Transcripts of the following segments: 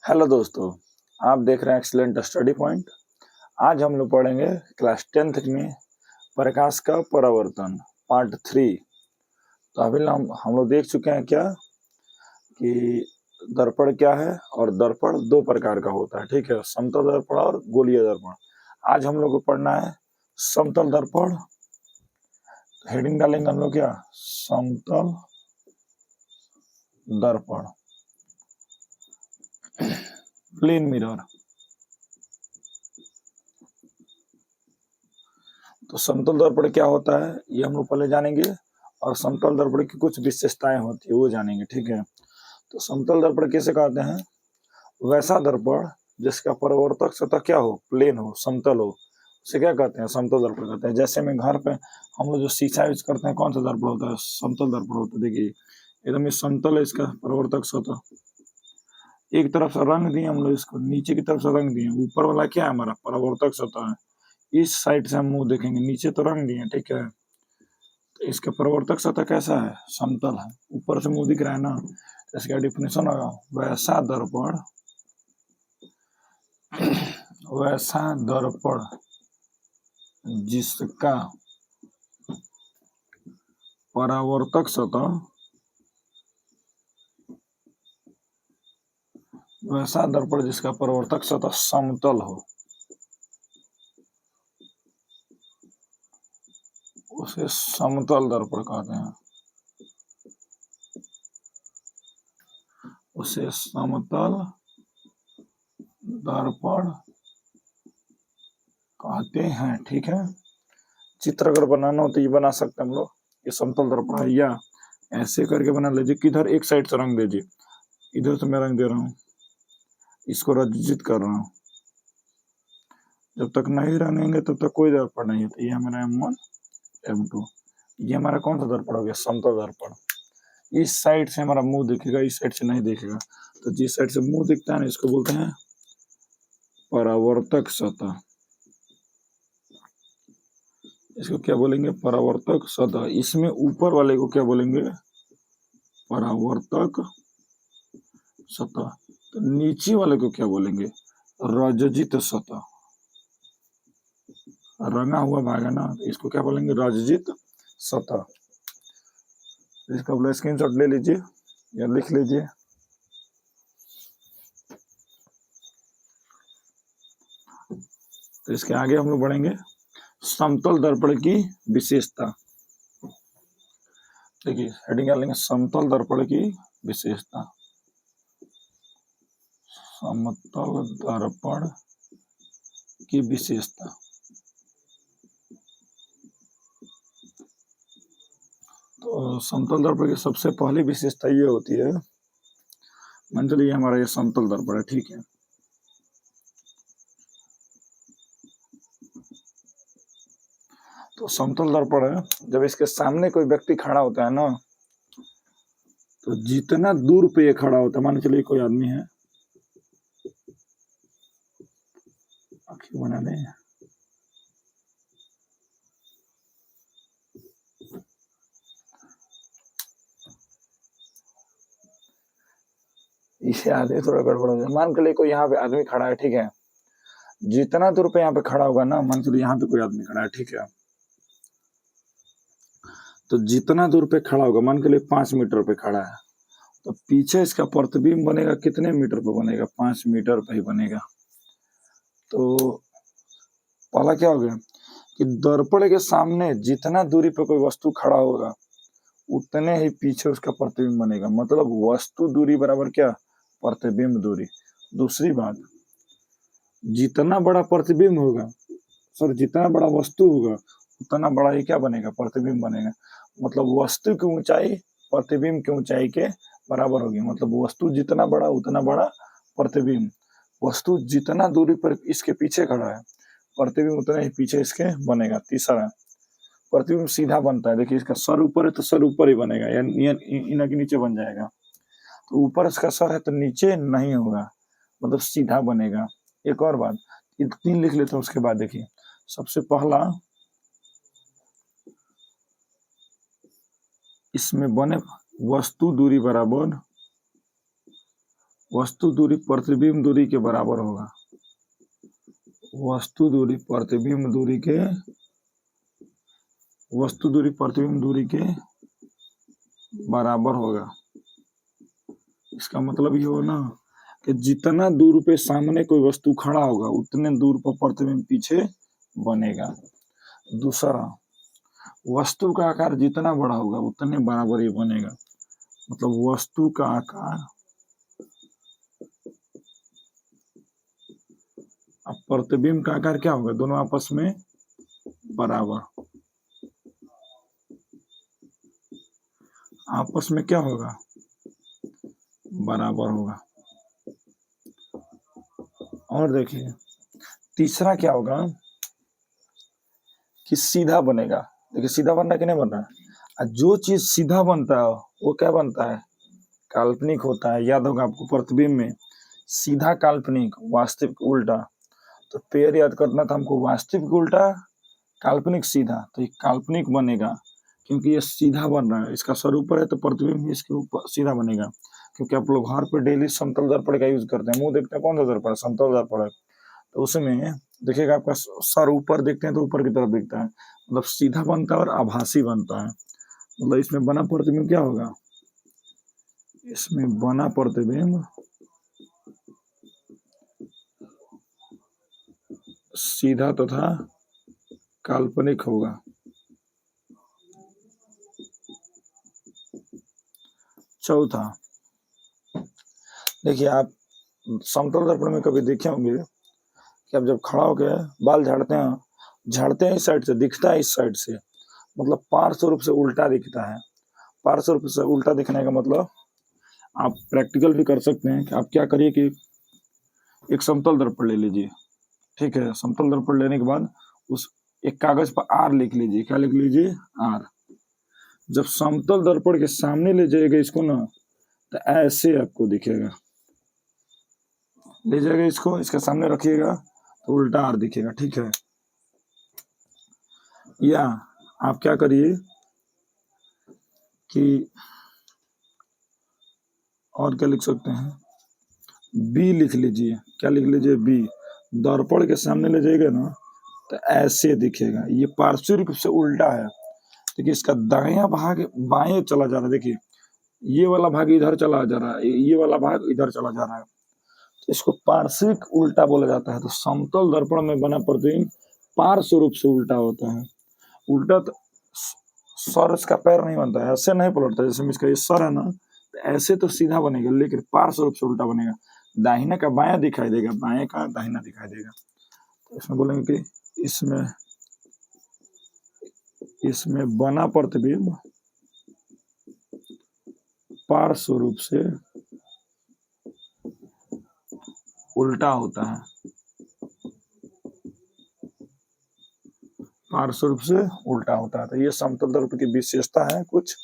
Hello दोस्तों, आप देख रहे हैं एक्सीलेंट स्टडी पॉइंट। आज हम लोग पढ़ेंगे क्लास 10th में प्रकाश का परावर्तन पार्ट 3। तो अभी हम लोग देख चुके हैं क्या कि दर्पण क्या है, और दर्पण दो प्रकार का होता है। ठीक है, समतल दर्पण और गोलीय दर्पण। आज हम लोग को पढ़ना है समतल दर्पण। हेडिंग डालेंगे हम लोग क्या, समतल दर्पण, प्लेन मिरर। तो समतल दर्पण क्या होता है ये हम लोग पहले जानेंगे, और समतल दर्पण की कुछ विशेषताएं होती है वो जानेंगे। ठीक है, तो समतल दर्पण कैसे कहते हैं? वैसा दर्पण जिसका परावर्तक सतह क्या हो, प्लेन हो, समतल हो, उसे क्या कहते हैं? समतल दर्पण कहते हैं। जैसे में घर पे हम लोग जो शीशा यूज करते हैं, कौन सा दर्पण होता है? समतल दर्पण होता है। देखिए एकदम ये समतल है, इसका परावर्तक सतह। एक तरफ से रंग दिए हम लोग, इसको नीचे की तरफ से रंग दिए। ऊपर वाला क्या है? हमारा परावर्तक सतह है। इस साइड से हम मुंह देखेंगे, नीचे तो रंग दिए। ठीक है, तो इसका परावर्तक सतह कैसा है? समतल है। ऊपर से मुंह दिख रहा है ना, तो इसका डिफिनेशन होगा वैसा दर्पण वैसा दर्पण जिसका परावर्तक सतह वैसा दर्पण जिसका परावर्तक सतह समतल हो, उसे समतल दर्पण कहते हैं। उसे समतल दर्पण कहते हैं। ठीक है, चित्र अगर बनाना हो तो ये बना सकते हैं हम लोग। ये समतल दर्पण है, या ऐसे करके बना लीजिए। किधर एक साइड से रंग दीजिए, इधर से मैं रंग दे रहा हूँ, इसको रंजित कर रहा हूँ। जब तक नहीं रंगेंगे तब तक कोई दर्पण नहीं होता। ये हमारा M1 M2, ये हमारा कौन सा दर्पण हो गया? समतल दर्पण। इस साइड से हमारा मुंह दिखेगा, इस साइड से नहीं दिखेगा। तो जिस साइड से मुंह दिखता है ना, इसको बोलते हैं परावर्तक सतह। इसको क्या बोलेंगे? परावर्तक सतह। इसमें ऊपर वाले को क्या बोलेंगे? परावर्तक सतह। तो नीचे वाले को क्या बोलेंगे? रजजित सतह। रंगा हुआ भाग है ना, तो इसको क्या बोलेंगे? रजजित सतह। इसका अपना स्क्रीनशॉट ले लीजिए या लिख लीजिए। तो इसके आगे हम लोग बढ़ेंगे समतल दर्पण की विशेषता। देखिए हेडिंग लेंगे समतल दर्पण की विशेषता। समतल दर्पण की विशेषता। तो समतल दर्पण की सबसे पहली विशेषता ये होती है, मान चलिए हमारा ये समतल दर्पण है। ठीक है, तो समतल दर्पण है, जब इसके सामने कोई व्यक्ति खड़ा होता है ना, तो जितना दूर पे ये खड़ा होता है, मान चलिए कोई आदमी है, आँखें बना लें, इसे आगे थोड़ा गड़बड़ हो जाए। मान के लिए कोई यहाँ पे आदमी खड़ा है। ठीक है, जितना दूर पे यहाँ पे खड़ा होगा ना, मान चलिए यहाँ पे कोई आदमी खड़ा है। ठीक है, तो जितना दूर पे खड़ा होगा, मान के लिए 5 मीटर पे खड़ा है, तो पीछे इसका प्रतिबिंब बनेगा कितने मीटर पे बनेगा? 5 मीटर पे ही बनेगा। तो पहला क्या हो गया कि दर्पण के सामने जितना दूरी पे कोई वस्तु खड़ा होगा, उतने ही पीछे उसका प्रतिबिंब बनेगा। मतलब वस्तु दूरी बराबर क्या? प्रतिबिंब दूरी। दूसरी बात, जितना बड़ा प्रतिबिंब होगा, सॉरी जितना बड़ा वस्तु होगा, उतना बड़ा ही क्या बनेगा? प्रतिबिंब बनेगा। मतलब वस्तु की ऊंचाई प्रतिबिंब की ऊंचाई के बराबर होगी। मतलब वस्तु जितना बड़ा उतना बड़ा प्रतिबिंब। वस्तु जितना दूरी पर इसके पीछे खड़ा है, प्रतिबिंब उतना ही पीछे इसके बनेगा। तीसरा, प्रतिबिंब सीधा बनता है। देखिए इसका सर ऊपर है तो सर ऊपर ही बनेगा, या इना के नीचे बन जाएगा। तो ऊपर इसका सर है तो नीचे नहीं होगा, मतलब सीधा बनेगा। एक और बात, ये 3 लिख लेते हैं। उसके बाद देखिए, सबसे पहला, इसमें बने वस्तु दूरी बराबर वस्तु दूरी प्रतिबिंब दूरी के बराबर होगा। वस्तु दूरी प्रतिबिंब दूरी के बराबर होगा। इसका मतलब ये हो ना कि जितना दूर पे सामने कोई वस्तु खड़ा होगा उतने दूर पर प्रतिबिंब पीछे बनेगा। दूसरा, वस्तु का आकार जितना बड़ा होगा उतने बराबर ही बनेगा। मतलब वस्तु का आकार अब प्रतिबिंब का आकार क्या होगा, दोनों आपस में बराबर। आपस में क्या होगा, बराबर होगा। और देखिए तीसरा क्या होगा कि सीधा बनेगा। देखिए सीधा बनना कि नहीं बनना, जो चीज सीधा बनता है वो क्या बनता है, काल्पनिक होता है। याद होगा आपको प्रतिबिंब में सीधा काल्पनिक वास्तविक उल्टा, तो पेयर याद करना था हमको, वास्तविक उल्टा काल्पनिक सीधा। तो ये काल्पनिक बनेगा क्योंकि ये सीधा बन रहा है, इसका सर ऊपर है तो प्रतिबिंब भी इसके ऊपर सीधा बनेगा। क्योंकि आप लोग घर पे डेली समतल दर्पण का यूज करते हैं, मुंह देखते हैं कौन सा दर्पण है, समतल दर्पण है। तो उसमें देखिएगा आपका सर ऊपर देखते हैं तो ऊपर की तरफ दिखता है, मतलब सीधा बनता है और आभासी बनता है। मतलब इसमें बना प्रतिबिंब क्या होगा, इसमें बना प्रतिबिंब सीधा तथा काल्पनिक होगा। चौथा, देखिए आप समतल दर्पण में कभी देखे होंगे कि आप जब खड़ा होकर बाल झाड़ते हैं इस साइड से, दिखता है इस साइड से, मतलब पार्श्व रूप से उल्टा दिखता है। पार्श्व रूप से उल्टा दिखने का मतलब आप प्रैक्टिकल भी कर सकते हैं कि आप क्या करिए कि एक समतल दर्पण ले लीजिए, ठीक है। समतल दर्पण लेने के बाद उस एक कागज पर आर लिख लीजिए। क्या लिख लीजिए, आर। जब समतल दर्पण के सामने ले जाइएगा इसको ना, तो ऐसे आपको दिखेगा। ले जाइएगा इसको, इसके सामने रखिएगा तो उल्टा आर दिखेगा, ठीक है। या आप क्या करिए कि और क्या लिख सकते हैं, बी लिख लीजिए। क्या लिख लीजिए, बी। दर्पण के सामने ले जाइएगा ना तो ऐसे दिखेगा। ये पार्श्व रूप से उल्टा है, देखिए इसका दायां भाग बाएं चला जा रहा है। देखिए ये वाला भाग इधर चला जा रहा है, ये वाला भाग इधर चला जा रहा है, तो इसको पार्श्विक उल्टा बोला जाता है। तो समतल दर्पण में बना प्रतिबिंब पार्श्व रूप से उल्टा होता है। उल्टा तो सर इसका पैर नहीं बनता है, ऐसे नहीं पलटता। जैसे इसका ये सर है ना, तो ऐसे तो सीधा बनेगा, लेकिन पार्श्व रूप से उल्टा बनेगा। दाहिना का बायां दिखाई देगा, बाएं का दाहिना दिखाई देगा। तो इसमें बोलेंगे कि इसमें बना प्रतिबिंब पार्श्व रूप से उल्टा होता है। पार्श्व रूप से उल्टा होता है। तो ये समतल दर्पण की विशेषता है कुछ,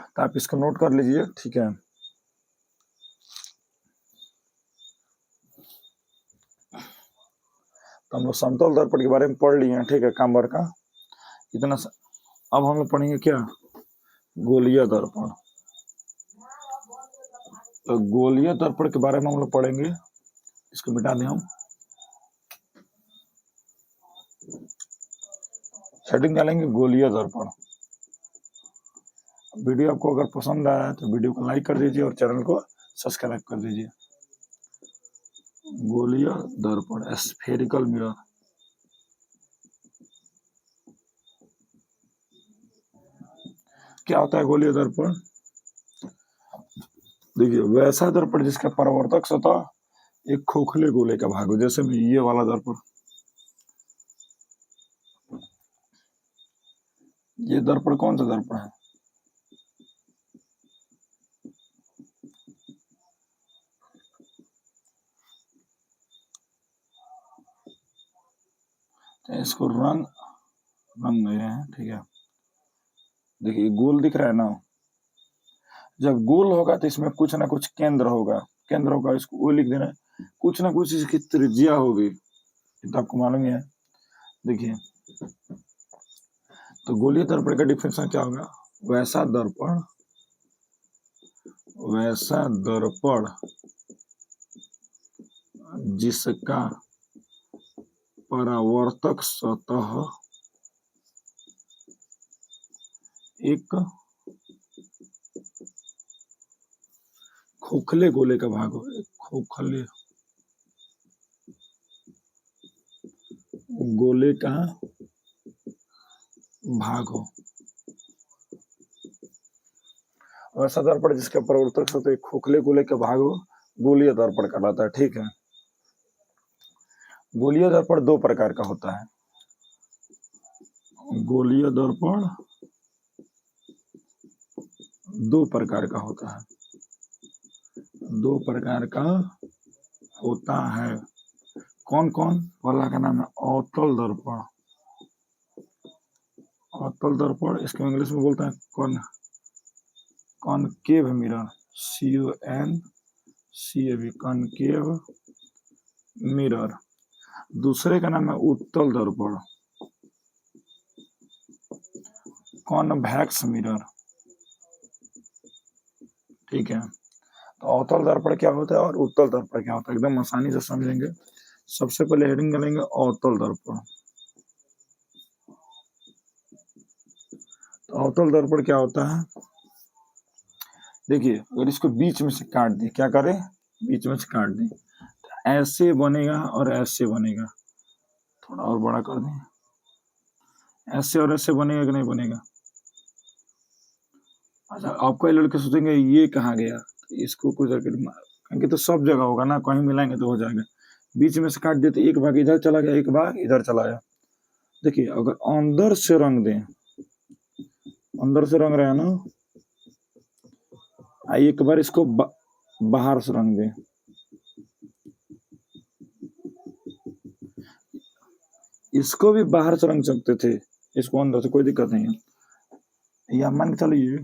तो आप इसको नोट कर लीजिए, ठीक है। तो हम लोग समतल दर्पण के बारे में पढ़ लिए हैं, ठीक है, काम भर का इतना। अब हम लोग पढ़ेंगे क्या, गोलीय दर्पण। तो गोलीय दर्पण के बारे में हम लोग पढ़ेंगे, इसको मिटा दें हम, हेडिंग डालेंगे गोलीय दर्पण। वीडियो आपको अगर पसंद आया तो वीडियो को लाइक कर दीजिए और चैनल को सब्सक्राइब कर दीजिए। गोलीय दर्पण, स्फेरिकल मिरर। क्या होता है गोलीय दर्पण, देखिए वैसा दर्पण जिसका परावर्तक सतह एक खोखले गोले का भाग हो, जैसे में ये वाला दर्पण, ये दर्पण कौन सा दर्पण है, तो इसको रंग दे रहे हैं, ठीक है। देखिए गोल दिख रहा है ना, जब गोल होगा तो इसमें कुछ ना कुछ केंद्र होगा, इसको वो लिख देना है। कुछ ना कुछ इसकी त्रिज्या होगी, तो आपको मालूम है। देखिए तो गोलीय दर्पण का डिफिनेशन क्या होगा, वैसा दर्पण वैसा दर्पण जिसका परावर्तक सतह एक खोखले गोले का भाग हो, एक खोखले गोले का भाग हो। वैसा दर्पण जिसका परावर्तक सतह एक खोखले गोले का भाग हो, गोलीय दर्पण कहलाता है। ठीक है, गोलीय दर्पण दो प्रकार का होता है। गोलीय दर्पण दो प्रकार का होता है, दो प्रकार का होता है। कौन कौन? पहला का नाम है अवतल दर्पण। अवतल दर्पण इसको इंग्लिश में बोलते हैं concave mirror, CONCAV, concave mirror. दूसरे का नाम है उत्तल दर्पण, कॉन्वेक्स मिरर। ठीक है, तो अवतल दर्पण क्या होता है और उत्तल दर्पण क्या होता है, एकदम आसानी से समझेंगे। सबसे पहले हेडिंग करेंगे अवतल दर्पण। तो अवतल दर्पण क्या होता है? देखिए, अगर इसको बीच में से काट दें, क्या करें? बीच में से काट दें, तो ऐसे बनेगा और ऐसे बनेगा। थोड़ा और बड़ा कर दें, ऐसे और ऐसे बनेगा कि नहीं बनेगा? अच्छा, आप कई लड़के सोचेंगे ये कहाँ गया, तो इसको कुछ कहेंगे तो सब जगह होगा ना, कहीं मिलाएंगे तो हो जाएगा। बीच में से काट दिए तो एक भाग इधर चला गया, एक भाग इधर चला गया। देखिए, अगर अंदर से रंग दें, अंदर से रंग रहे हैं ना, एक बार इसको बाहर से रंग दें, इसको भी बाहर से रंग सकते थे, इसको अंदर से, कोई दिक्कत नहीं है। या मान के चलिए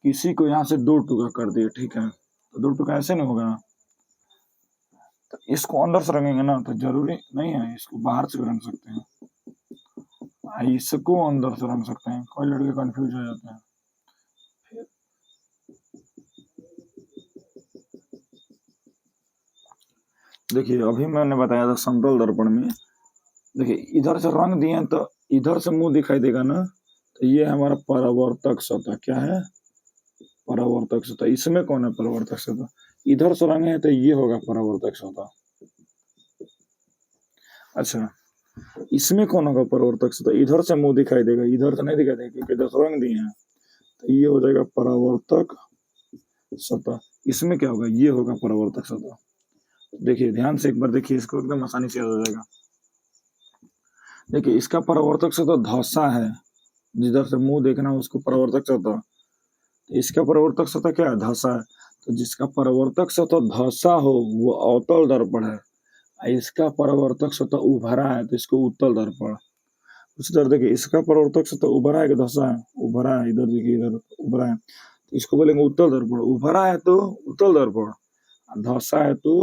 किसी को यहाँ से दो टुकड़ा कर दिए, ठीक है, तो दो टुकड़ा ऐसे नहीं होगा, तो इसको अंदर से रंगेंगे ना, तो जरूरी नहीं है इसको बाहर से भी रंग सकते हैं, इसको अंदर से रंग सकते हैं। कोई लड़के कंफ्यूज हो जाते हैं। देखिए, अभी मैंने बताया था समतल दर्पण में, देखिए इधर से रंग दिए तो इधर से मुंह दिखाई देगा ना, तो ये हमारा परावर्तक सतह। क्या है? परावर्तक सतह। इसमें कौन है परावर्तक सतह? इधर से रंगे है तो ये होगा परावर्तक सतह। अच्छा, इसमें कौन होगा परावर्तक सतह? इधर से मुंह दिखाई देगा, इधर से नहीं दिखाई देगा, क्योंकि इधर से रंग दिए हैं, तो ये हो जाएगा परावर्तक सतह। इसमें क्या होगा? ये होगा परावर्तक सतह। देखिए ध्यान से एक बार देखिए, इसको एकदम आसानी से याद हो जाएगा। देखिए, इसका परावर्तक सतह धसा है, जिधर से मुंह देखना उसको परावर्तक सतह। इसका परावर्तक सतह क्या है? धसा है। तो जिसका परावर्तक सतह धसा हो वो अवतल दर्पण है, इसका परावर्तक सतह उभरा है तो इसको उत्तल दर्पण। उसी तरह देखिए, इसका परावर्तक सतह उभरा है कि धसा है? उभरा है। इधर देखिए, इधर उभरा है, तो इसको बोलेंगे उत्तल दर्पण। उभरा है तो उत्तल दर्पण, धसा है तो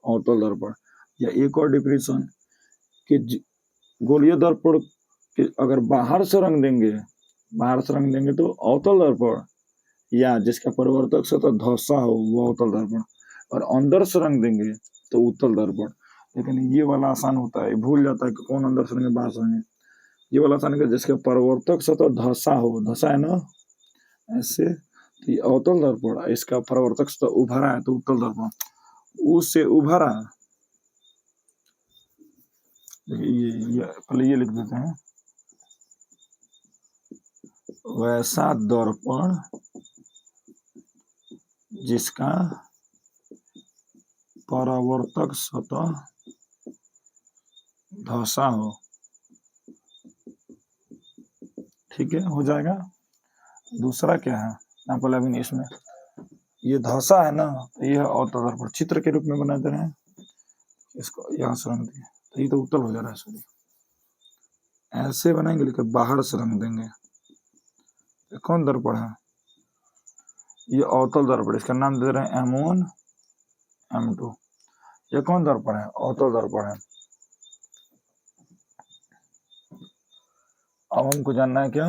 अवतल दर्पण। या एक और डिफिनेशन कि गोलीय दर्पण के अगर बाहर से रंग देंगे, बाहर से रंग देंगे तो अवतल दर्पण, या जिसका परावर्तक सतह धसा हो वो अवतल दर्पण, और अंदर से रंग देंगे तो उत्तल दर्पण। लेकिन ये वाला आसान होता है, भूल जाता है कि कौन अंदर से रंगे बाहर से रंगे। ये वाला आसान है जिसका परावर्तक सतह धसा हो, धसा है ना ऐसे, तो ये अवतल दर्पण। इसका परावर्तक सतह उभरा है तो उत्तल दर्पण। उससे उभरा, ये पहले ये लिख देते हैं, वैसा दर्पण जिसका परावर्तक सतह धसा हो। ठीक है, हो जाएगा। दूसरा क्या है? पहले अभी इसमें ये धसा है ना, तो ये अवतल दर्पण चित्र के रूप में बना दे रहे हैं, इसको यहाँ से रंग देंगे तो ये तो उत्तल हो जा रहा है। सॉरी, ऐसे बनाएंगे लेकिन बाहर से रंग देंगे। ये कौन दर्पण है? ये अवतल दर्पण, इसका नाम दे रहे हैं M1 M2। ये कौन दर्पण है? अवतल दर्पण है। अब हमको जानना है क्या?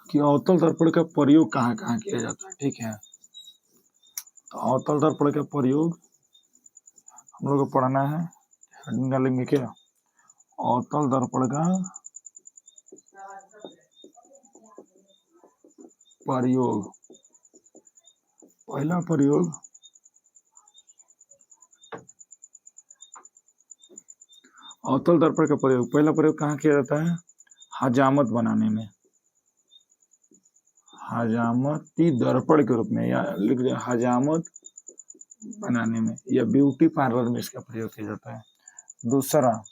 कि अवतल दर्पण का प्रयोग कहाँ कहाँ किया जाता है। ठीक है, तो अवतल दर्पण का प्रयोग हम लोग को पढ़ना है, हेडिंग डालेंगे क्या, अवतल दर्पण का प्रयोग। पहला प्रयोग अवतल दर्पण का प्रयोग, पहला प्रयोग कहाँ किया जाता है, हजामत बनाने में, हजामती दर्पण के रूप में, या लिख दिया हजामत बनाने में, या ब्यूटी पार्लर में इसका प्रयोग किया जाता है। दूसरा,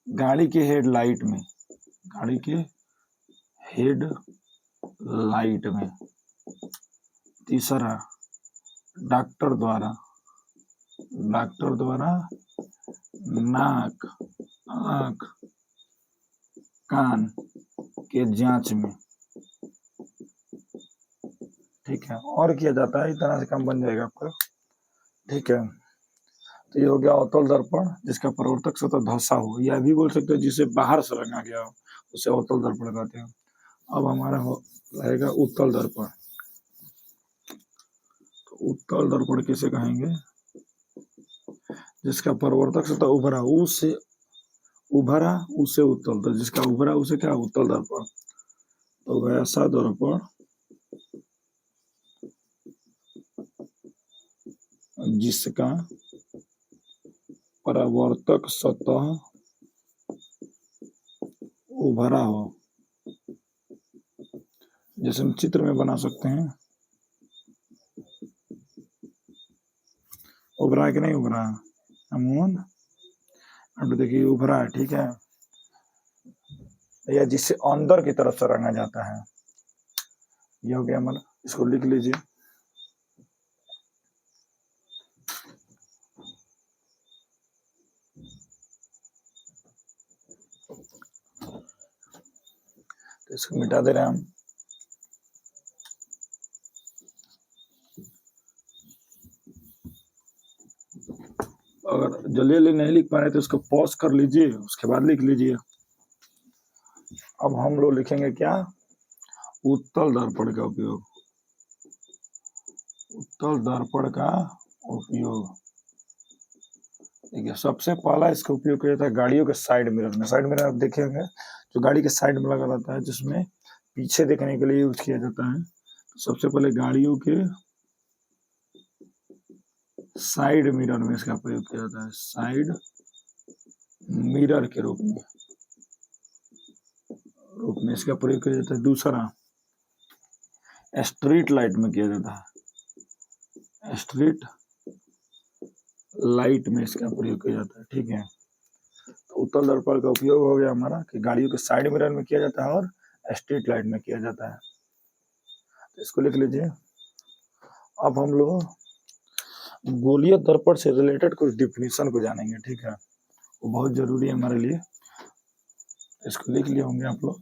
गाड़ी के हेडलाइट में, गाड़ी के हेड लाइट में। तीसरा, डॉक्टर द्वारा नाक, आँख, कान के जांच में। ठीक है, और किया जाता है, इस तरह से काम बन जाएगा आपका। ठीक है, तो ये हो गया अवतल दर्पण जिसका प्रवर्तक सतह धंसा हो, या भी बोल सकते हैं जिसे बाहर से रंगा गया हो, उसे अवतल दर्पण कहते हैं। अब हमारा रहेगा उत्तल दर्पण। तो उत्तल दर्पण किसे कहेंगे, जिसका प्रवर्तक सतह उभरा, उससे उत्तल, तो जिसका उभरा उसे क्या, उत्तल दर्पण। तो वैसा दर्पण जिसका परावर्तक सतह उभरा हो, जैसे हम चित्र में बना सकते हैं, उभरा है कि नहीं उभरा, अमून अब देखिए उभरा है। ठीक है, या जिससे अंदर की तरफ से रंगा जाता है, ये हो गया हमारा, इसको लिख लीजिए। तो इसको मिटा दे रहे हैं हम। अगर जल्दी जल्दी नहीं लिख पा रहे तो इसको पॉज कर लीजिए, उसके बाद लिख लीजिए। अब हम लोग लिखेंगे क्या, उत्तल दर्पण का उपयोग, उत्तल दर्पण का उपयोग। देखिए, सबसे पहला इसका उपयोग किया जाता है गाड़ियों के साइड मिरर में। साइड मिरर आप देखेंगे जो गाड़ी के साइड में लगा रहता है, जिसमें पीछे देखने के लिए यूज किया जाता है। तो सबसे पहले गाड़ियों के साइड मिरर में इसका प्रयोग किया जाता है, साइड मिरर के रूप में इसका प्रयोग किया जाता है। दूसरा, स्ट्रीट लाइट में किया जाता है, स्ट्रीट लाइट में इसका प्रयोग किया जाता है। ठीक है, तो उत्तल दर्पण का उपयोग हो गया हमारा कि गाड़ियों के साइड मिरर में किया जाता है और स्ट्रीट लाइट में किया जाता है। तो इसको लिख लीजिए। अब हम लोग गोलीय दर्पण से रिलेटेड कुछ डिफिनीशन को जानेंगे। ठीक है, वो बहुत जरूरी है हमारे लिए, इसको लिख लिए होंगे आप लोग।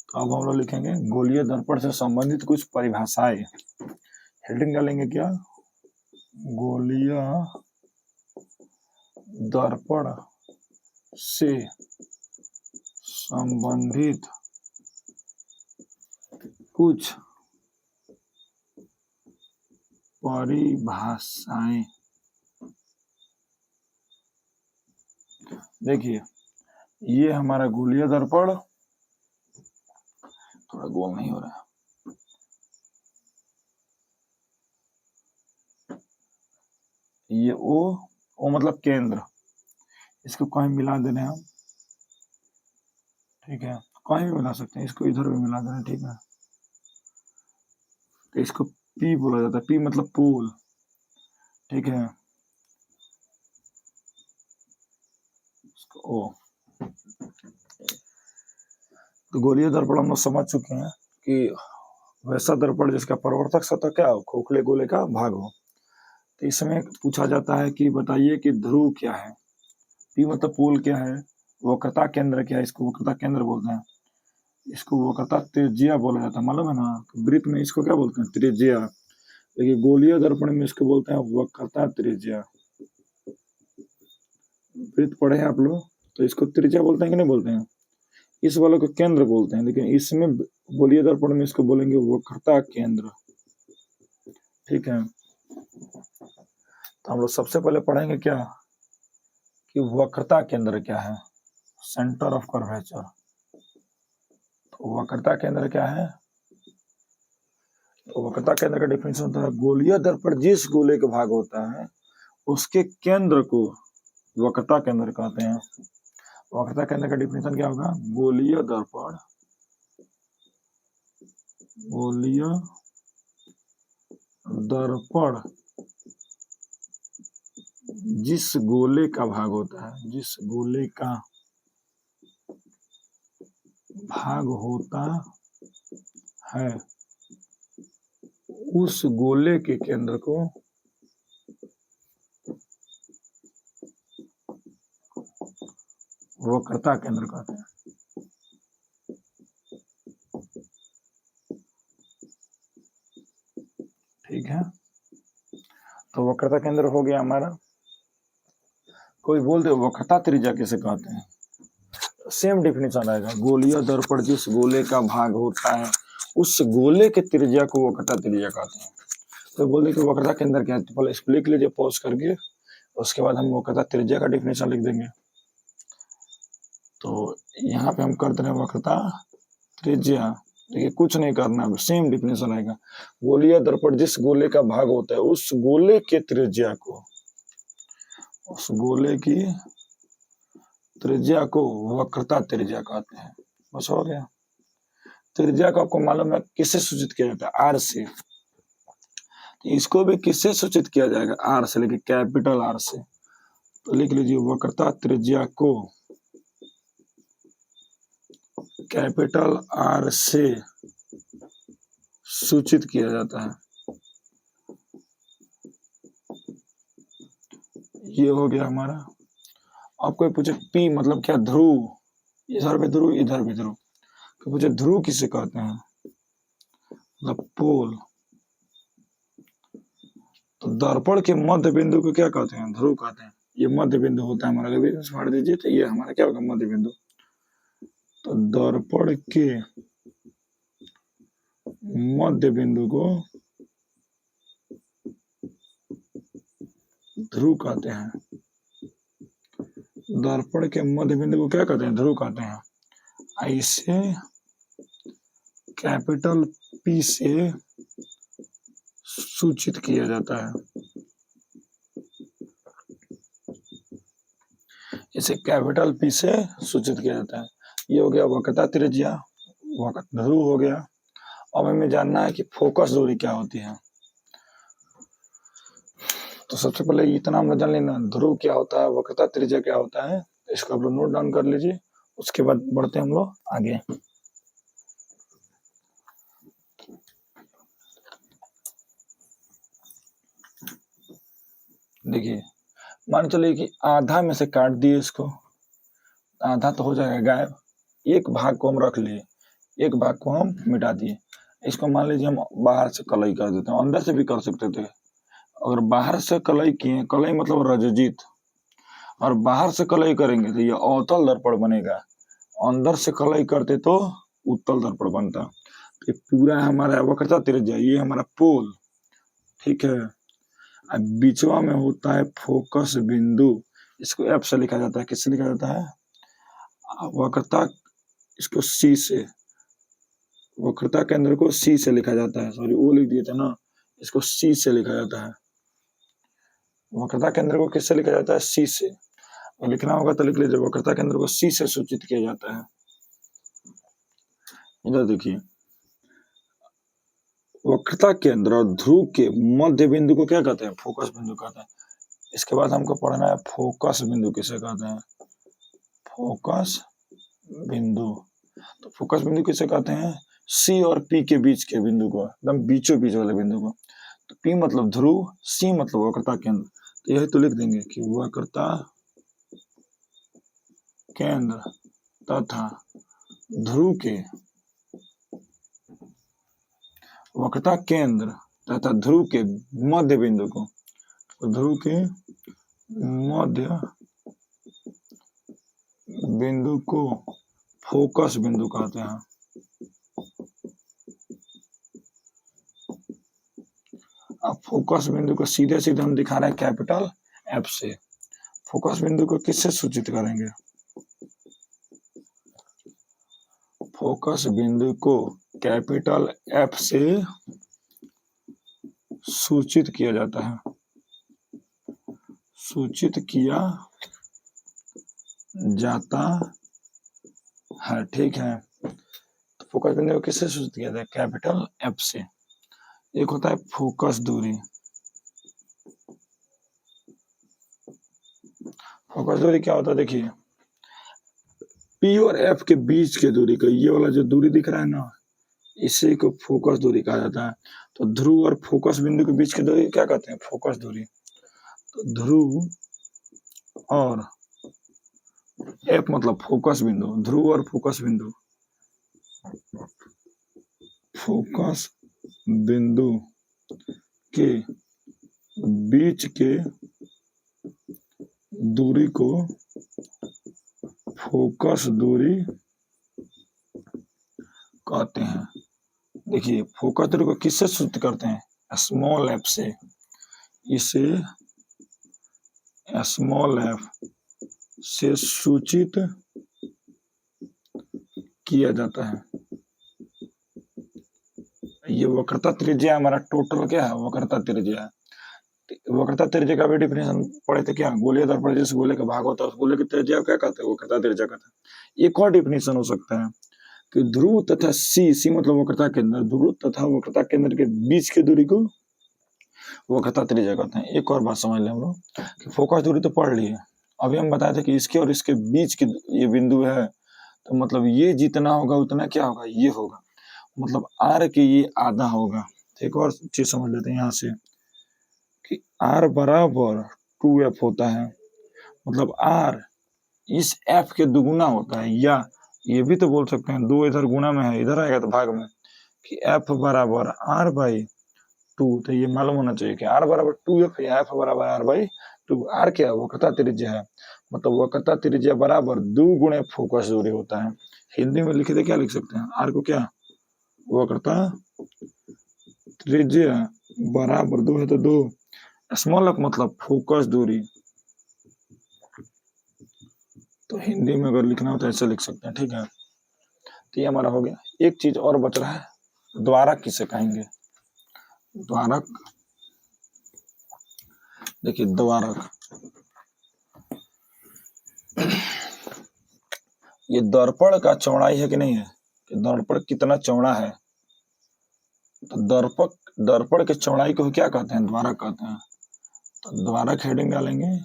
तो अब हम लोग लिखेंगे गोलीय दर्पण से संबंधित कुछ परिभाषाएं। हेडिंग डालेंगे क्या, गोलीय दर्पण से संबंधित कुछ परिभाषाएं। देखिए, ये हमारा गोलीय दर्पण, थोड़ा गोल नहीं हो रहा है, ये ओ मतलब केंद्र, इसको कहीं मिला देने हम। ठीक है, कहीं भी मिला सकते हैं, इसको इधर भी मिला देना। ठीक है, तो इसको पी बोला जाता है, पी मतलब पोल। ठीक है, इसको ओ। तो गोलीय दर्पण हम लोग समझ चुके हैं कि वैसा दर्पण जिसका परावर्तक सतह क्या हो, खोखले गोले का भाग हो। तो इसमें पूछा जाता है कि बताइए कि ध्रुव क्या है, पी मतलब पोल क्या है, वक्रता केंद्र क्या है, इसको वक्रता केंद्र बोलते हैं, इसको वक्रता त्रिज्या बोला जाता है, मालूम है ना। वृत्त में इसको क्या बोलते हैं, त्रिज्या। देखिए, गोलीय दर्पण में इसको बोलते हैं वक्रता त्रिज्या। वृत्त पढ़े हैं आप लोग, तो इसको त्रिज्या बोलते हैं कि नहीं बोलते हैं। इस वाले को केंद्र बोलते हैं, लेकिन इसमें गोलीय दर्पण में इसको बोलेंगे वक्रता केंद्र। ठीक है, तो हम लोग सबसे पहले पढ़ेंगे क्या कि वक्रता केंद्र क्या है, सेंटर ऑफ कर्वेचर। तो वक्रता केंद्र क्या है? तो वक्रता केंद्र का डेफिनेशन होता है गोलीय दर्पण जिस गोले का भाग होता है उसके केंद्र को वक्रता केंद्र कहते हैं। वक्रता केंद्र का डेफिनेशन क्या होगा? गोलीय दर्पण जिस गोले का भाग होता है, जिस गोले का भाग होता है उस गोले के केंद्र को वक्रता केंद्र कहते हैं। ठीक है, तो वक्रता केंद्र हो गया हमारा। कोई बोलते वक्रता त्रिज्या किसे कहते हैं? सेम डेफिनेशन आएगा, गोलीय दर्पण जिस गोले का भाग होता है उस गोले के त्रिज्या को वक्रता त्रिज्या कहते हैं। तो बोले कि वक्रता केंद्र क्या है, तो पहले इसको लिख लीजिए पॉज करके, उसके बाद हम वक्रता त्रिज्या का डेफिनेशन लिख देंगे। तो यहाँ पे हम करते हैं वक्रता त्रिज्या। देखिए कुछ नहीं करना, सेम डेफिनेशन आएगा, गोलीय दर्पण जिस गोले का भाग होता है उस गोले के त्रिज्या को, उस गोले की त्रिज्या को वक्रता त्रिज्या कहते हैं। बस हो गया। त्रिज्या को आपको मालूम है किससे सूचित किया जाता है? आर से। इसको भी किससे सूचित किया जाएगा? आर से, लेकिन कैपिटल आर से। तो लिख लीजिए वक्रता त्रिज्या को कैपिटल आर से सूचित किया जाता है। ये हो गया हमारा। अब कोई पूछे पी मतलब क्या? ध्रुव। इधर भी ध्रुव, इधर भी ध्रुव। तो पूछे ध्रुव किसे कहते हैं? मतलब पोल। तो दर्पण के मध्य बिंदु को क्या कहते हैं? ध्रुव कहते हैं। ये मध्य बिंदु होता है हमारा, कभी फाड़ दीजिए तो ये हमारा क्या होगा? मध्य बिंदु। तो दर्पण के मध्य बिंदु को ध्रुव कहते हैं। दर्पण के मध्य बिंदु को क्या कहते हैं? ध्रुव कहते हैं। इसे कैपिटल पी से सूचित किया जाता है। इसे कैपिटल पी से सूचित किया जाता है। ये हो गया वक्रता त्रिज्या, ध्रुव हो गया। अब हमें जानना है कि फोकस दूरी क्या होती है। तो सबसे पहले इतना हम जान लेना, ध्रुव क्या होता है, वक्रता त्रिज्या क्या होता है। इसको आप लोग नोट डाउन कर लीजिए, उसके बाद बढ़ते हैं हम लोग आगे। देखिए मान चलिए कि आधा में से काट दिए इसको, आधा तो हो जाएगा गायब। एक भाग को हम रख लिए, एक भाग को हम मिटा दिए। इसको मान लीजिए हम बाहर से कलई कर देते हैं, अंदर से भी कर सकते थे। अगर बाहर से कलई किए, कलई मतलब रजजित, और बाहर से कलई करेंगे तो ये अवतल दर्पण बनेगा, अंदर से कलई करते तो उत्तल दर्पण बनता। तो पूरा हमारा वक्रता त्रिज्या, ये हमारा पोल। ठीक है, अब बीचवा में होता है फोकस बिंदु, इसको एफ से लिखा जाता है। किससे लिखा जाता है? वक्रता, इसको सी से, वक्रता केंद्र को सी से लिखा जाता है। सॉरी वो लिख दिए थे ना, इसको सी से लिखा जाता है। वक्रता केंद्र को किससे लिखा जाता है? सी से। और लिखना होगा तो लिख लीजिए, वक्रता केंद्र को सी से सूचित किया जाता है। इधर देखिए, वक्रता केंद्र और ध्रुव के मध्य बिंदु को क्या कहते हैं? फोकस बिंदु कहते हैं। इसके बाद हमको पढ़ना है फोकस बिंदु किसे कहते हैं? फोकस बिंदु। तो फोकस बिंदु किसे कहते हैं? सी और पी के बीच के बिंदु को, एकदम बीचों बीच वाले बिंदु को। तो पी मतलब ध्रुव, सी मतलब वक्रता केंद्र। तो यही तो लिख देंगे कि वक्रता केंद्र तथा ध्रुव के, वक्रता केंद्र तथा ध्रुव के मध्य बिंदु को, तो ध्रुव के मध्य बिंदु को फोकस बिंदु कहते हैं। अब फोकस बिंदु को सीधे सीधे हम दिखा रहे हैं कैपिटल एफ से। फोकस बिंदु को किससे सूचित करेंगे? फोकस बिंदु को कैपिटल एफ से सूचित किया जाता है, सूचित किया जाता है, ठीक है। तो फोकस बिंदु को किससे सूचित किया जाता है? कैपिटल एफ से। एक होता है फोकस दूरी। फोकस दूरी क्या होता है? देखिए, पी और एफ के बीच की दूरी को, ये वाला जो दूरी दिख रहा है ना, इसी को फोकस दूरी कहा जाता है। तो ध्रुव और फोकस बिंदु के बीच की दूरी क्या कहते हैं? फोकस दूरी। तो ध्रुव और एफ मतलब फोकस बिंदु, ध्रुव और फोकस बिंदु, फोकस बिंदु के बीच के दूरी को फोकस दूरी कहते हैं। देखिए, फोकस दूरी को किससे सूचित करते हैं? स्मॉल एफ से। इसे स्मॉल एफ से सूचित किया जाता है। ये वक्रता त्रिज्या हमारा टोटल क्या है? वक्रता त्रिज्या। वक्रता त्रिज्या का भी डिफिनेशन पढ़े थे क्या? गोलीय दर्पण जिस गोले का भाग होता है उस गोले की त्रिज्या क्या कहते हैं? वक्रता त्रिज्या कहते हैं। एक और डिफिनेशन हो सकता है कि ध्रुव तथा सी मतलब वक्रता केंद्र, ध्रुव तथा वक्रता केंद्र के बीच की दूरी को वक्रता त्रिज्या कहते हैं। एक और बात समझ लें हम लोग कि फोकस दूरी तो पढ़ लिए, अभी हम बताए थे कि इसके और इसके बीच की ये बिंदु है, तो मतलब ये जितना होगा उतना क्या होगा? ये होगा, मतलब आर के ये आधा होगा। एक और चीज समझ लेते हैं यहाँ से कि आर बराबर 2f होता है, मतलब आर इस एफ के दुगुना होता है, या ये भी तो बोल सकते हैं दो इधर गुना में है, इधर आएगा तो भाग में, कि एफ बराबर आर बाई 2। तो ये मालूम होना चाहिए कि आर बराबर 2f या एफ बराबर आर बाई 2। आर क्या है? वक्रता त्रिज्या है, मतलब वक्रता त्रिज्या बराबर 2 गुणे फोकस दूरी होता है। हिंदी में लिखे थे क्या लिख सकते हैं? आर को क्या? वक्रता त्रिज्या बराबर 2 है तो 2, स्मॉल एफ मतलब फोकस दूरी। तो हिंदी में अगर लिखना हो तो ऐसे लिख सकते हैं, ठीक है। तो ये हमारा हो गया। एक चीज और बच रहा है, द्वारक किसे कहेंगे? द्वारक, देखिए द्वारक, ये दर्पण का चौड़ाई है कि नहीं है, कि दर्पण कितना चौड़ा है। तो दर्पण के चौड़ाई को क्या कहते हैं? द्वारक कहते हैं। तो द्वारक हेडिंग डालेंगे,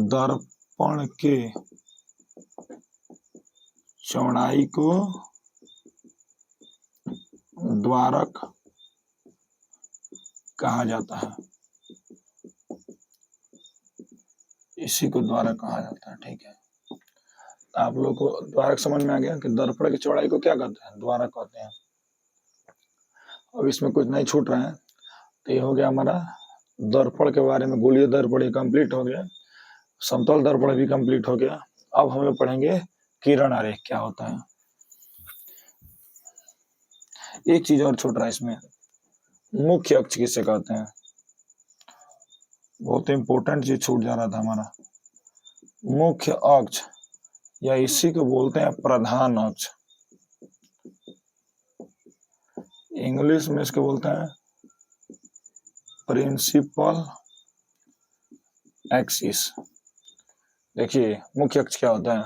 दर्पण के चौड़ाई को द्वारक कहा जाता है, इसी को द्वारक कहा जाता है, ठीक है। आप लोग को द्वारक समझ में आ गया कि दर्पण की चौड़ाई को क्या कहते हैं? द्वारक कहते हैं। अब इसमें कुछ नहीं छूट रहा है, तो ये हो गया हमारा दर्पण के बारे में। गोलीय दर्पण कंप्लीट हो गया, समतल दर्पण भी कंप्लीट हो गया। अब हम लोग पढ़ेंगे किरण आरेख क्या होता है। एक चीज और छूट रहा है इसमें, मुख्य अक्ष किसे कहते हैं? बहुत इंपॉर्टेंट चीज छूट जा रहा था हमारा, मुख्य अक्ष, या इसी को बोलते हैं प्रधान अक्ष। इंग्लिश में इसको बोलते हैं प्रिंसिपल एक्सिस। देखिए मुख्य अक्ष क्या होता है?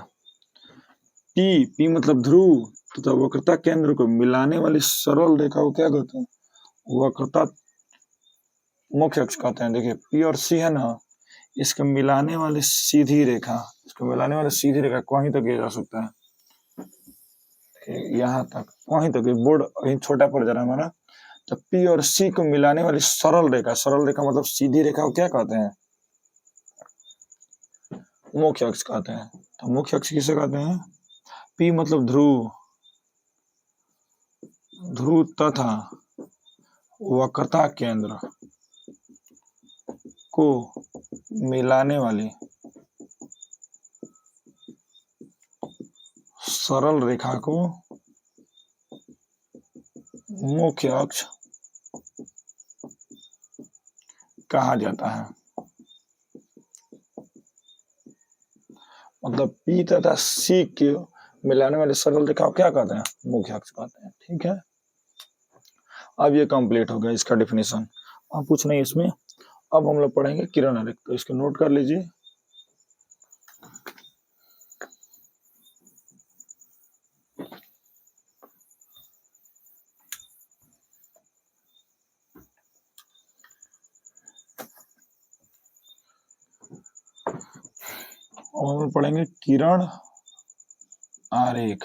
पी मतलब ध्रुव तथा वक्रता केंद्र को मिलाने वाली सरल रेखा को क्या कहते हैं? वक्रता मुख्य अक्ष कहते हैं। देखिए पी और सी है ना, इसको मिलाने वाली सीधी रेखा, इसको मिलाने वाली सीधी रेखा कहीं तक किया जा सकता है, यहाँ तक, वहीं तक। बोर्ड कहीं छोटा पड़ जा रहा है हमारा। तो पी और सी को मिलाने वाली सरल रेखा, सरल रेखा मतलब सीधी रेखा को क्या कहते हैं? मुख्य अक्ष कहते हैं। तो मुख्य अक्ष किसे कहते हैं? पी मतलब ध्रुव, ध्रुव तथा वक्रता केंद्र को मिलाने वाली सरल रेखा को मुख्य अक्ष कहा जाता है। मतलब P तथा C के मिलाने वाले सरल रेखा को क्या कहते हैं? मुख्य अक्ष कहते हैं। ठीक है, अब ये कंप्लीट हो गया इसका डेफिनेशन। अब कुछ नहीं इसमें। अब हम लोग पढ़ेंगे किरण आरेख, तो इसको नोट कर लीजिए। अब हम लोग पढ़ेंगे किरण आरेख।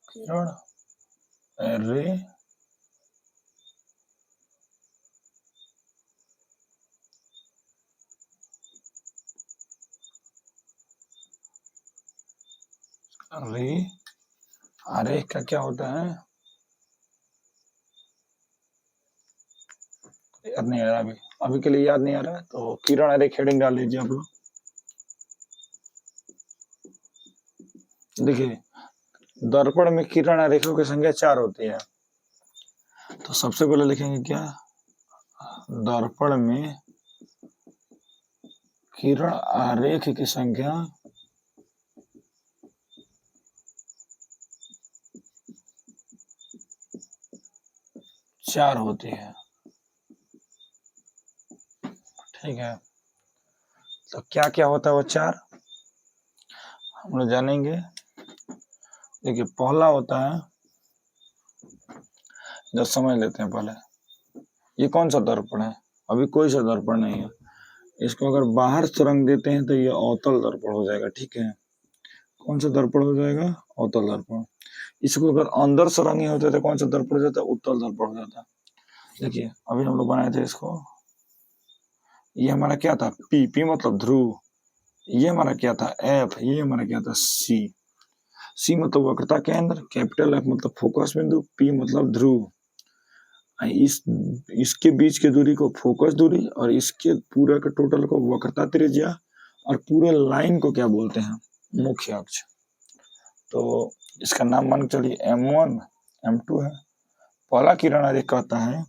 किरण रे आरेख का क्या होता है? याद नहीं आ रहा अभी के लिए याद नहीं आ रहा है, तो किरण आरेख हेडिंग डाल लीजिए आप लोग। देखिए, दर्पण में किरण आरेखों की संख्या 4 होती है। तो सबसे पहले लिखेंगे क्या? दर्पण में किरण आरेख की संख्या 4 होती है। ठीक है, तो क्या क्या होता है वो 4 हम लोग जानेंगे। देखिए, पहला होता है, जब समझ लेते हैं पहले, ये कौन सा दर्पण है? अभी कोई सा दर्पण नहीं है। इसको अगर बाहर सुरंग देते हैं तो ये अवतल दर्पण हो जाएगा। ठीक है, कौन सा दर्पण हो जाएगा? अवतल दर्पण। इसको अगर अंदर सुरंगी होते तो कौन सा दर्पण हो जाता? उत्तल दर्पण हो जाता। देखिए, अभी हम लोग बनाए थे इसको, ये हमारा क्या था? पी मतलब ध्रुव। ये हमारा क्या था? एफ। ये हमारा क्या था? सी मतलब वक्रता केंद्र, कैपिटल एफ मतलब फोकस बिंदु, पी मतलब ध्रुव। इसके बीच की दूरी को फोकस दूरी, और इसके पूरे के टोटल को वक्रता त्रिज्या, और पूरे लाइन को क्या बोलते हैं? मुख्य अक्ष। तो इसका नाम मान के चलिए M1 M2 है। पहला किरण आरेख कहता है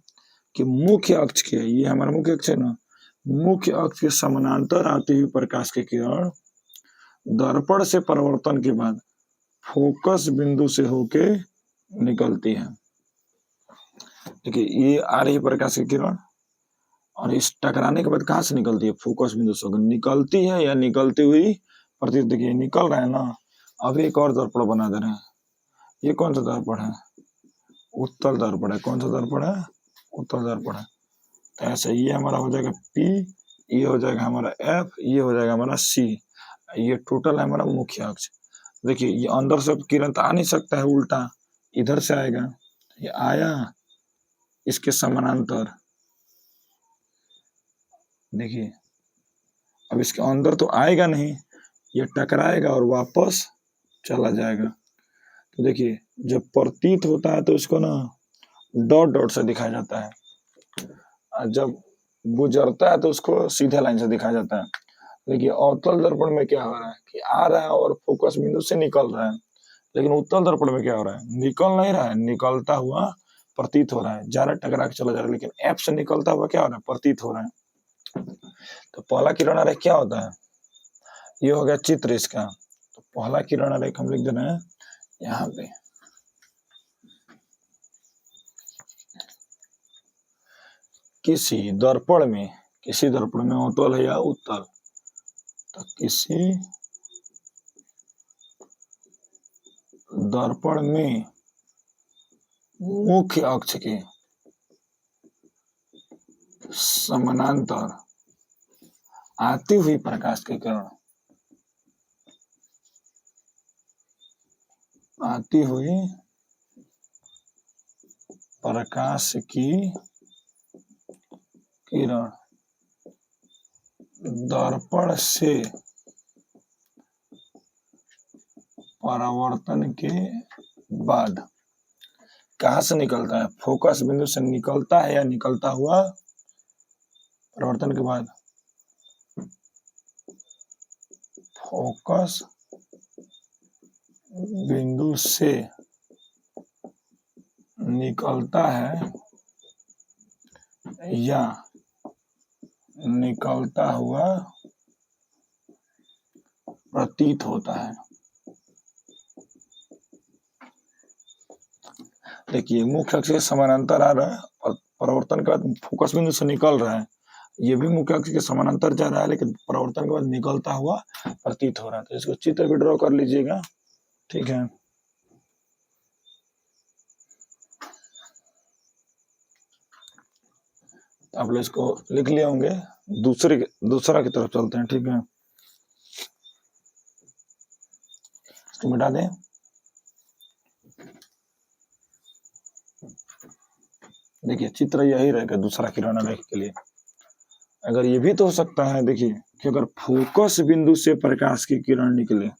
कि मुख्य अक्ष के, ये हमारा मुख्य अक्ष है ना, मुख्य अक्ष के समानांतर आती हुई प्रकाश की किरण दर्पण से परावर्तन के बाद फोकस बिंदु से होके निकलती है। देखिए, ये आ रही प्रकाश की किरण, और इस टकराने के बाद कहाँ से निकलती है? फोकस बिंदु से निकलती है या निकलती हुई प्रतीत। देखिए, निकल रहा है ना। अब एक और दर्पण बना दे रहे हैं। ये कौन सा दर्पण है? उत्तल दर्पण है। कौन सा दर्पण है? उत्तल दर्पण है। तो ऐसे ये हमारा हो जाएगा P, ये हो जाएगा हमारा F, ये हो जाएगा हमारा C। ये टोटल है हमारा मुख्य अक्ष। देखिए, ये अंदर से किरण तो आ नहीं सकता है, उल्टा इधर से आएगा। ये आया इसके समानांतर। देखिए, अब इसके अंदर तो आएगा नहीं, ये टकराएगा और वापस चला जाएगा। तो देखिए, जब प्रतीत होता है तो इसको ना डॉट डॉट से दिखाया जाता है, और जब गुजरता है तो उसको सीधे लाइन से दिखाया जाता है। देखिए, अवतल दर्पण में क्या हो रहा है कि आ रहा है और फोकस बिंदु से निकल रहा है, लेकिन उत्तल दर्पण में क्या हो रहा है? निकल नहीं रहा है, निकलता हुआ प्रतीत हो रहा है, जा रहा टकरा के चला जा रहा है, लेकिन एफ से निकलता हुआ क्या हो रहा है? प्रतीत हो रहा है। तो पहला किरण आरेख क्या होता है? ये हो गया चित्र इसका। तो पहला किरण आरेख हम लिख दे रहे हैं यहाँ पे। किसी दर्पण में अवतल है या उत्तल, तो किसी दर्पण में मुख्य अक्ष के समानांतर आती हुई प्रकाश की किरण, आती हुई प्रकाश की किरण दर्पण से परावर्तन के बाद कहाँ से निकलता है, फोकस बिंदु से निकलता है या निकलता हुआ परावर्तन के बाद, फोकस बिंदु से निकलता है या निकलता हुआ प्रतीत होता है। देखिए मुख्य अक्ष के समानांतर आ रहा है और परावर्तन के बाद फोकस बिंदु से निकल रहा है, ये भी मुख्य अक्ष के समानांतर जा रहा है लेकिन परावर्तन के बाद निकलता हुआ प्रतीत हो रहा है। तो इसको चित्र भी ड्रॉ कर लीजिएगा, ठीक है। आप लोग इसको लिख लिए होंगे, दूसरा की तरफ चलते हैं, ठीक है। इसको मिटा दें। देखिए चित्र यही रहेगा दूसरा किरण रेखा के लिए। अगर ये भी तो हो सकता है, देखिए कि अगर फोकस बिंदु से प्रकाश की किरण निकले,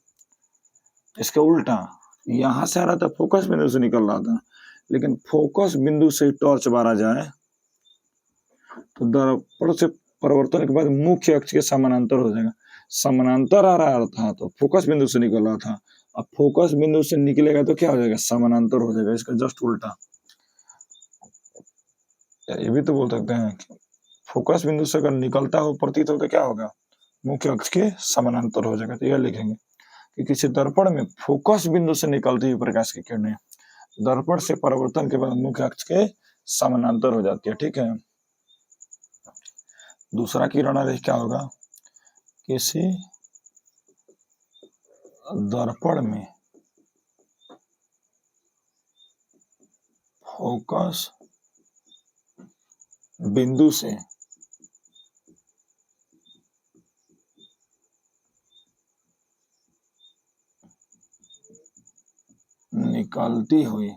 इसका उल्टा यहां से आ रहा था, फोकस बिंदु से निकल रहा था, लेकिन फोकस बिंदु से टॉर्च मारा जाए तो दर्पण से परावर्तन के बाद मुख्य अक्ष के समानांतर हो जाएगा। समानांतर आ रहा था तो फोकस बिंदु से निकल रहा था, अब फोकस बिंदु से निकलेगा तो क्या हो जाएगा, समानांतर हो जाएगा, इसका जस्ट उल्टा। ये भी तो बोल सकते हैं कि फोकस बिंदु से अगर निकलता हो प्रतीत हो तो क्या होगा, मुख्य अक्ष के समानांतर हो जाएगा। तो यह लिखेंगे कि किसी दर्पण में फोकस बिंदु से निकलती हुई प्रकाश की किरणें दर्पण से परावर्तन के बाद मुख्य अक्ष के समानांतर हो जाती है, ठीक है। दूसरा किरण रेखा क्या होगा, किसी दर्पण में फोकस बिंदु से निकलती हुई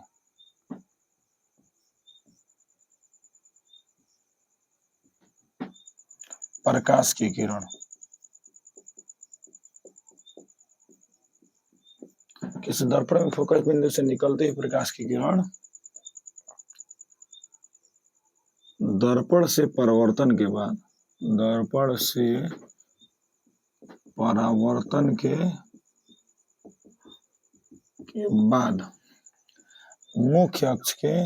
प्रकाश की किरण, किसी दर्पण में फोकस बिंदु से निकलती हुई प्रकाश की किरण दर्पण से परावर्तन के बाद, दर्पण से परावर्तन के बाद मुख्य अक्ष के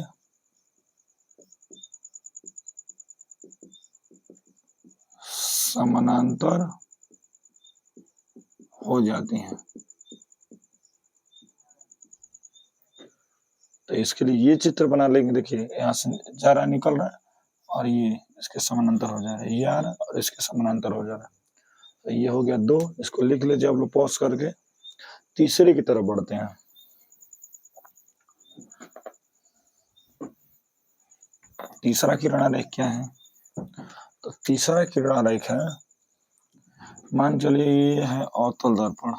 समानांतर हो जाती हैं। तो इसके लिए ये चित्र बना लेंगे। देखिए यहाँ से जा रहा निकल रहा है और ये इसके समानांतर हो जा रहा है, ये आ रहा है और इसके समानांतर हो जा रहा है। तो ये हो गया दो, इसको लिख लीजिए आप लोग पॉज करके। तीसरे की तरफ बढ़ते हैं। तीसरा किरण रेखा क्या है, तो तीसरा किरण रेखा मान चलिए ये है अवतल दर्पण,